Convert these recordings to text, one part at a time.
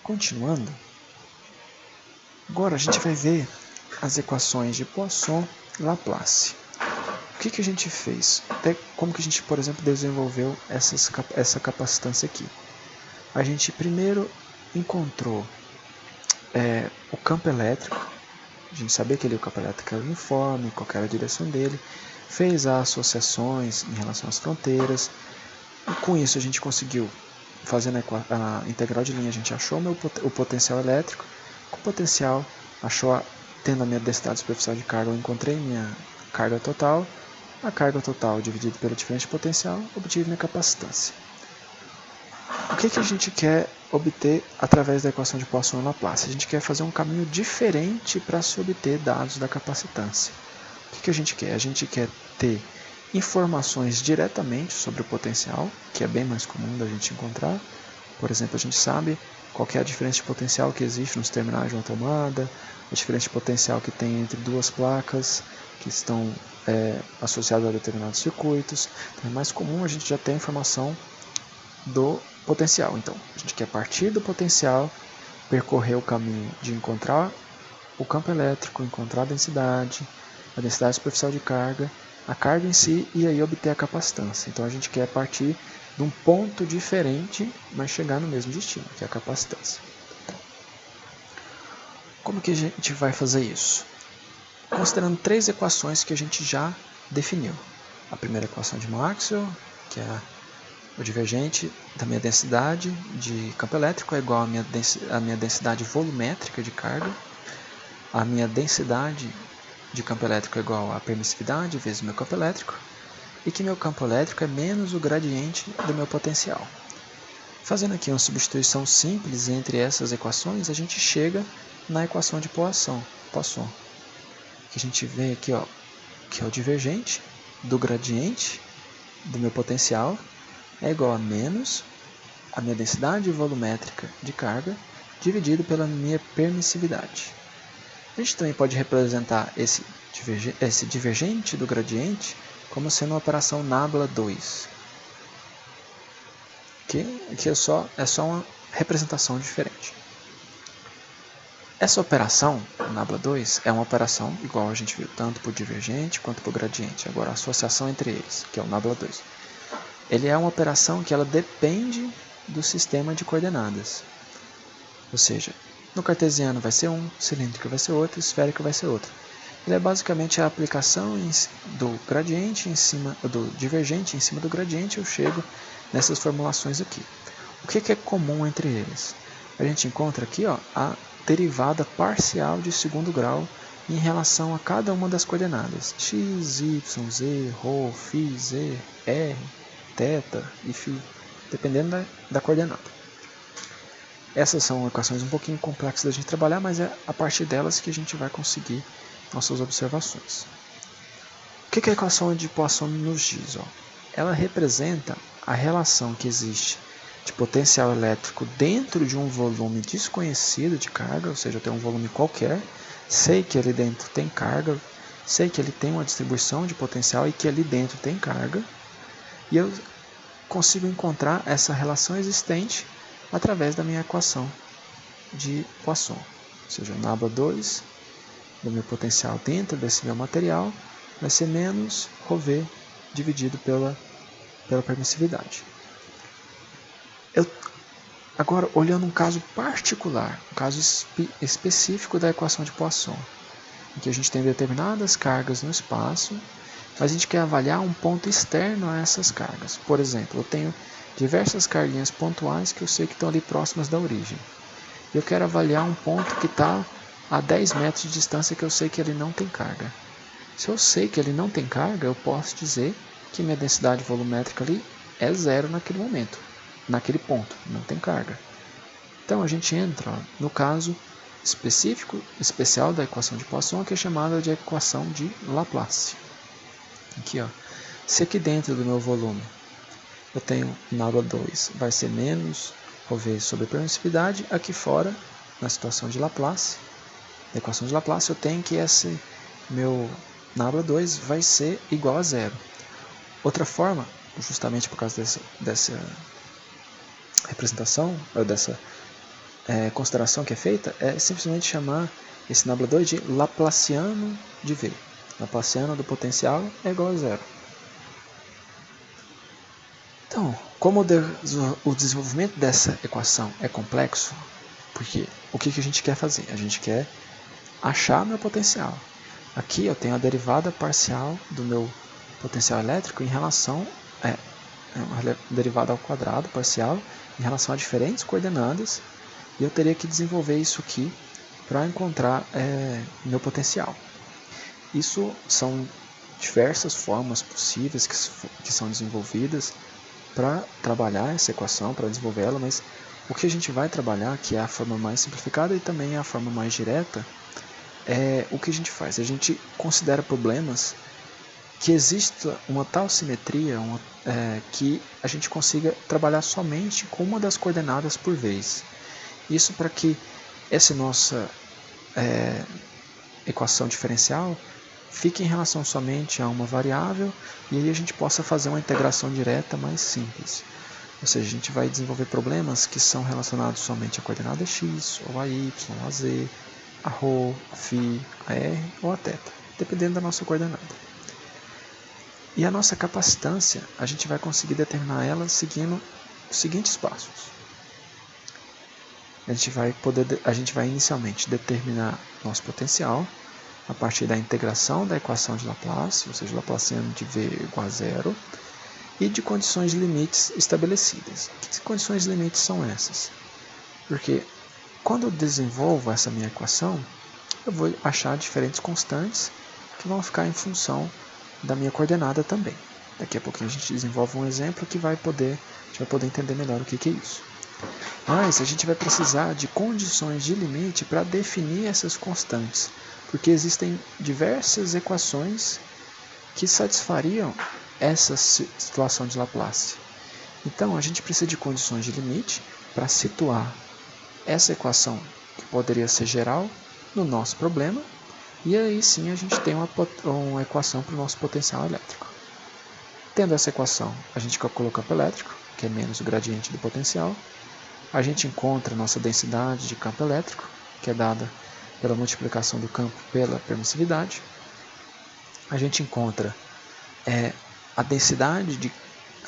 Continuando, agora a gente vai ver as equações de Poisson e Laplace. O que a gente fez? Como que a gente, por exemplo, desenvolveu essa capacitância aqui? A gente primeiro encontrou o campo elétrico, a gente sabia que o campo elétrico era uniforme, qual era a direção dele, fez as associações em relação às fronteiras, e com isso a gente conseguiu, fazendo a integral de linha, a gente achou o potencial elétrico, com o potencial, tendo a minha densidade superficial de carga, eu encontrei minha carga total, a carga total dividida pela diferença de potencial, obtive minha capacitância. O que a gente quer obter através da equação de Poisson e Laplace? A gente quer fazer um caminho diferente para se obter dados da capacitância. O que a gente quer? A gente quer ter informações diretamente sobre o potencial, que é bem mais comum da gente encontrar. Por exemplo, a gente sabe qual é a diferença de potencial que existe nos terminais de uma tomada, a diferença de potencial que tem entre duas placas que estão associadas a determinados circuitos. Então é mais comum a gente já ter a informação do potencial. Então, a gente quer partir do potencial, percorrer o caminho de encontrar o campo elétrico, encontrar a densidade superficial de carga, a carga em si, e aí obter a capacitância. Então a gente quer partir de um ponto diferente, mas chegar no mesmo destino, que é a capacitância. Como que a gente vai fazer isso? Considerando três equações que a gente já definiu. A primeira equação de Maxwell, que é o divergente da minha densidade de campo elétrico é igual à minha densidade volumétrica de carga. A minha densidade de campo elétrico é igual à permissividade vezes o meu campo elétrico. E que meu campo elétrico é menos o gradiente do meu potencial. Fazendo aqui uma substituição simples entre essas equações, a gente chega na equação de Poisson. Que a gente vê aqui, que é o divergente do gradiente do meu potencial é igual a menos a minha densidade volumétrica de carga dividido pela minha permissividade. A gente também pode representar esse divergente do gradiente como sendo uma operação Nabla 2, que é só uma representação diferente. Essa operação, Nabla 2, é uma operação igual a gente viu tanto para o divergente quanto para o gradiente. Agora, a associação entre eles, que é o Nabla 2. Ele é uma operação que ela depende do sistema de coordenadas. Ou seja, no cartesiano vai ser um, cilíndrico vai ser outro, esférico vai ser outro. Ele é basicamente a aplicação do gradiente do divergente em cima do gradiente. Eu chego nessas formulações aqui. O que é comum entre eles? A gente encontra aqui a derivada parcial de segundo grau em relação a cada uma das coordenadas. X, Y, Z, ρ, φ, Z, R, θ e φ, dependendo da coordenada. Essas são equações um pouquinho complexas da gente trabalhar, mas é a partir delas que a gente vai conseguir nossas observações. O que a equação de Poisson nos diz? Ela representa a relação que existe de potencial elétrico dentro de um volume desconhecido de carga, ou seja, eu tenho um volume qualquer, sei que ali dentro tem carga, sei que ele tem uma distribuição de potencial e que ali dentro tem carga, e eu consigo encontrar essa relação existente através da minha equação de Poisson. Ou seja, Nabla 2 do meu potencial dentro desse meu material vai ser menos ρV dividido pela permissividade. Agora, olhando um caso particular, um caso específico da equação de Poisson, em que a gente tem determinadas cargas no espaço, mas a gente quer avaliar um ponto externo a essas cargas. Por exemplo, eu tenho diversas carguinhas pontuais que eu sei que estão ali próximas da origem. Eu quero avaliar um ponto que está a 10 metros de distância que eu sei que ele não tem carga. Se eu sei que ele não tem carga, eu posso dizer que minha densidade volumétrica ali é zero naquele momento. Naquele ponto, não tem carga. Então a gente entra no caso especial da equação de Poisson, que é chamada de equação de Laplace. Aqui, se aqui dentro do meu volume eu tenho Nabla 2, vai ser menos ρV sobre a permissividade, aqui fora, na situação de Laplace, na equação de Laplace, eu tenho que esse meu Nabla 2 vai ser igual a zero. Outra forma, justamente por causa dessa representação, dessa consideração que é feita é simplesmente chamar esse nabla 2 de Laplaciano de V. Laplaciano do potencial é igual a zero. Então, como o desenvolvimento dessa equação é complexo, porque o que a gente quer fazer? A gente quer achar meu potencial. Aqui eu tenho a derivada parcial do meu potencial elétrico em relação uma derivada ao quadrado parcial em relação a diferentes coordenadas, e eu teria que desenvolver isso aqui para encontrar meu potencial. Isso são diversas formas possíveis que são desenvolvidas para trabalhar essa equação, para desenvolver ela, mas o que a gente vai trabalhar, que é a forma mais simplificada e também a forma mais direta, o que a gente faz? A gente considera problemas que exista uma tal simetria que a gente consiga trabalhar somente com uma das coordenadas por vez. Isso para que essa nossa equação diferencial fique em relação somente a uma variável, e aí a gente possa fazer uma integração direta mais simples. Ou seja, a gente vai desenvolver problemas que são relacionados somente à coordenada x, ou a y, a z, a ρ, a φ, a r ou a θ, dependendo da nossa coordenada. E a nossa capacitância, a gente vai conseguir determinar ela seguindo os seguintes passos. A gente vai inicialmente determinar nosso potencial a partir da integração da equação de Laplace, ou seja, Laplaciano de V igual a zero, e de condições de limites estabelecidas. Que condições de limites são essas? Porque quando eu desenvolvo essa minha equação, eu vou achar diferentes constantes que vão ficar em função da minha coordenada também. Daqui a pouquinho a gente desenvolve um exemplo que a gente vai poder entender melhor o que é isso. Mas a gente vai precisar de condições de limite para definir essas constantes, porque existem diversas equações que satisfariam essa situação de Laplace. Então a gente precisa de condições de limite para situar essa equação, que poderia ser geral, no nosso problema, e aí sim a gente tem uma equação para o nosso potencial elétrico. Tendo essa equação, a gente calcula o campo elétrico, que é menos o gradiente do potencial. A gente encontra a nossa densidade de campo elétrico, que é dada pela multiplicação do campo pela permissividade. A gente encontra a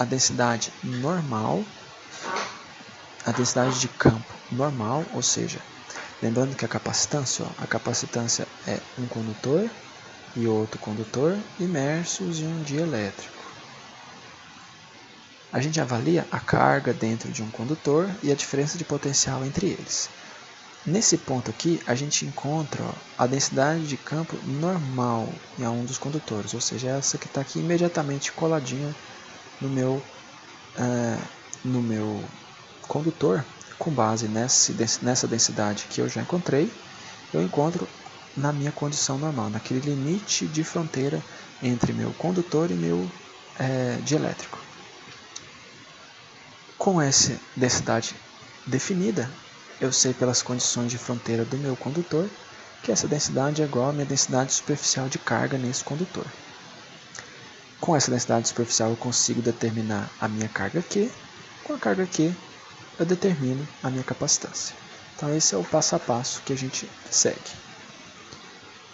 densidade normal, a densidade de campo normal, ou seja, lembrando que a capacitância é um condutor e outro condutor imersos em um dielétrico. A gente avalia a carga dentro de um condutor e a diferença de potencial entre eles. Nesse ponto aqui, a gente encontra a densidade de campo normal em um dos condutores, ou seja, essa que está aqui imediatamente coladinha no meu condutor. Com base nessa densidade que eu já encontrei, eu encontro na minha condição normal, naquele limite de fronteira entre meu condutor e meu dielétrico. Com essa densidade definida, eu sei pelas condições de fronteira do meu condutor que essa densidade é igual à minha densidade superficial de carga nesse condutor. Com essa densidade superficial eu consigo determinar a minha carga Q, com a carga Q eu determino a minha capacitância. Então esse é o passo a passo que a gente segue.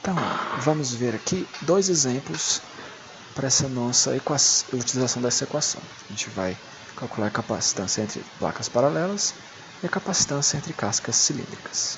Então vamos ver aqui dois exemplos para essa nossa utilização dessa equação. A gente vai calcular a capacitância entre placas paralelas e a capacitância entre cascas cilíndricas.